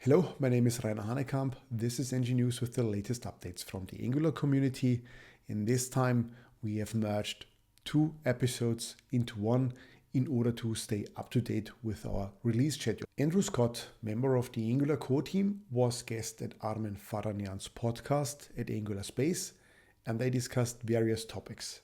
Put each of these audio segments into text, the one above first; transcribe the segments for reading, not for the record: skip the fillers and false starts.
Hello, my name is Rainer Hanekamp. This is NG News with the latest updates from the Angular community. In this time, we have merged 2 episodes into one in order to stay up to date with our release schedule. Andrew Scott, member of the Angular core team, was guest at Armin Faranian's podcast at Angular Space, and they discussed various topics.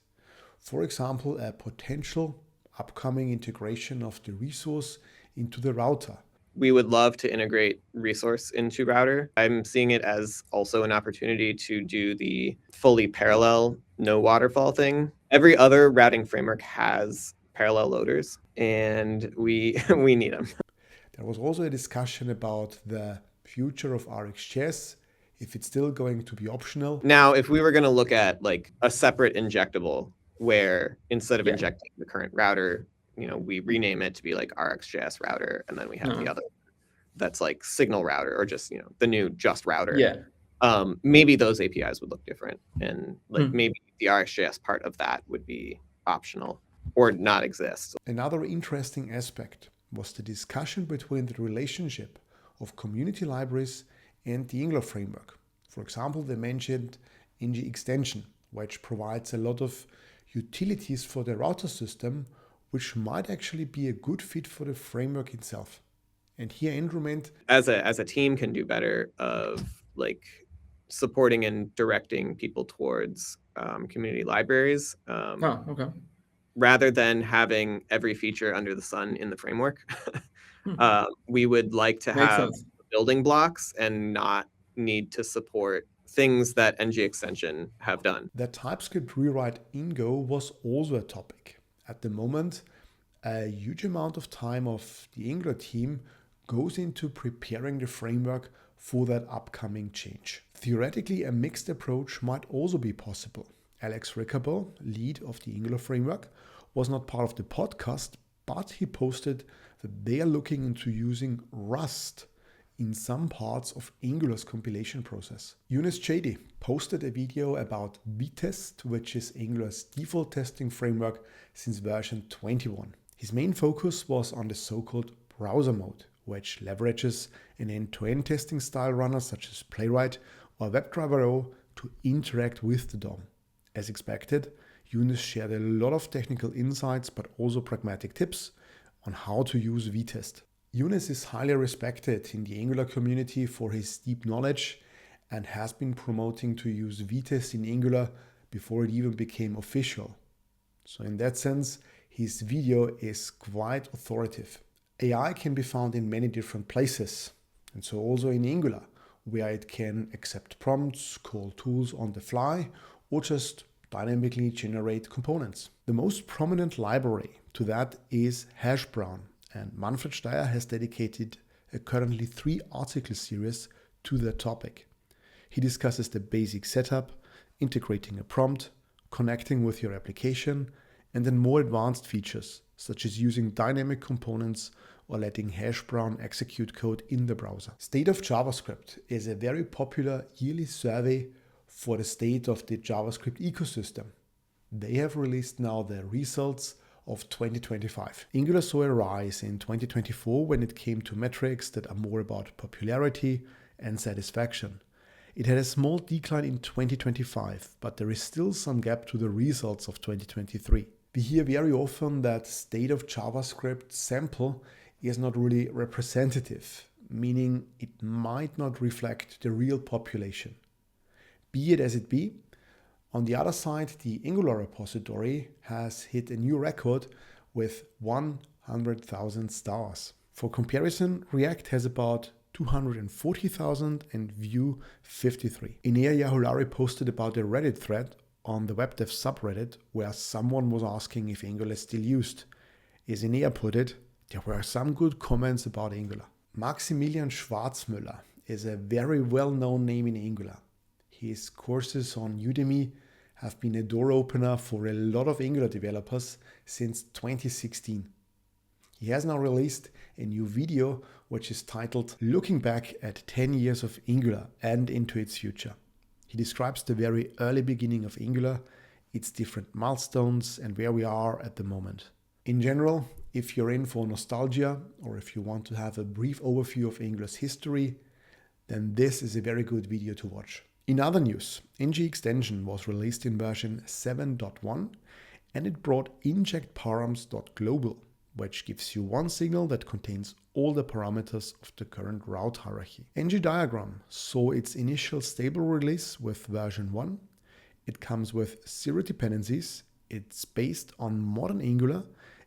For example, a potential upcoming integration of the resource into the router. We would love to integrate resource into router. I'm seeing it as also an opportunity to do the fully parallel, no waterfall thing. Every other routing framework has parallel loaders, and we need them. There was also a discussion about the future of RxJS, if it's still going to be optional. Now, if we were going to look at like a separate injectable where instead of injecting the current router, we rename it to be like RxJS router, and then we have the other that's like signal router, or just, the new just router. Yeah. Maybe those APIs would look different, and like maybe the RxJS part of that would be optional or not exist. Another interesting aspect was the discussion between the relationship of community libraries and the Angular framework. For example, they mentioned Ngxtension, which provides a lot of utilities for the router system, which might actually be a good fit for the framework itself. And here Andrew meant as a team can do better of like supporting and directing people towards community libraries. Rather than having every feature under the sun in the framework. We would like to have building blocks and not need to support things that Ngxtension have done. The TypeScript rewrite in Go was also a topic. At the moment, a huge amount of time of the Angular team goes into preparing the framework for that upcoming change. Theoretically, a mixed approach might also be possible. Alex Rickable, lead of the Angular framework, was not part of the podcast, but he posted that they are looking into using Rust in some parts of Angular's compilation process. Younes Jaadi posted a video about Vitest, which is Angular's default testing framework since version 21. His main focus was on the so-called browser mode, which leverages an end-to-end testing style runner such as Playwright or WebDriver.io to interact with the DOM. As expected, Younes shared a lot of technical insights, but also pragmatic tips on how to use Vitest. Younes is highly respected in the Angular community for his deep knowledge and has been promoting to use Vitest in Angular before it even became official. So in that sense, his video is quite authoritative. AI can be found in many different places, and so also in Angular, where it can accept prompts, call tools on the fly, or just dynamically generate components. The most prominent library to that is Hashbrown, and Manfred Steyer has dedicated a currently 3 article series to that topic. He discusses the basic setup, integrating a prompt, connecting with your application, and then more advanced features, such as using dynamic components or letting Hashbrown execute code in the browser. State of JavaScript is a very popular yearly survey for the state of the JavaScript ecosystem. They have released now the results of 2025. Angular saw a rise in 2024 when it came to metrics that are more about popularity and satisfaction. It had a small decline in 2025, but there is still some gap to the results of 2023. We hear very often that state of JavaScript sample is not really representative, meaning it might not reflect the real population. Be it as it be, on the other side, the Angular repository has hit a new record with 100,000 stars. For comparison, React has about 240,000 and Vue 53. Inea Yahulari posted about a Reddit thread on the web dev subreddit where someone was asking if Angular is still used. As Inea put it, there were some good comments about Angular. Maximilian Schwarzmüller is a very well-known name in Angular. His courses on Udemy have been a door opener for a lot of Angular developers since 2016. He has now released a new video which is titled Looking Back at 10 Years of Angular and Into Its Future. He describes the very early beginning of Angular, its different milestones, and where we are at the moment. In general, if you're in for nostalgia or if you want to have a brief overview of Angular's history, then this is a very good video to watch. In other news, Ngxtension was released in version 7.1 and it brought injectParams.global, which gives you one signal that contains all the parameters of the current route hierarchy. ngDiagram saw its initial stable release with version 1. It comes with 0 dependencies, it's based on modern Angular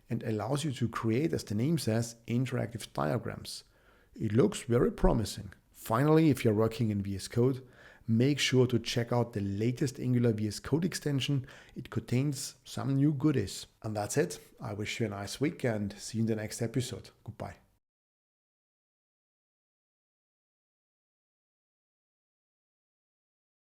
and allows you to create, as the name says, interactive diagrams. It looks very promising. Finally, if you're working in VS Code, make sure to check out the latest Angular VS Code extension. It contains some new goodies. And that's it. I wish you a nice week and see you in the next episode. Goodbye.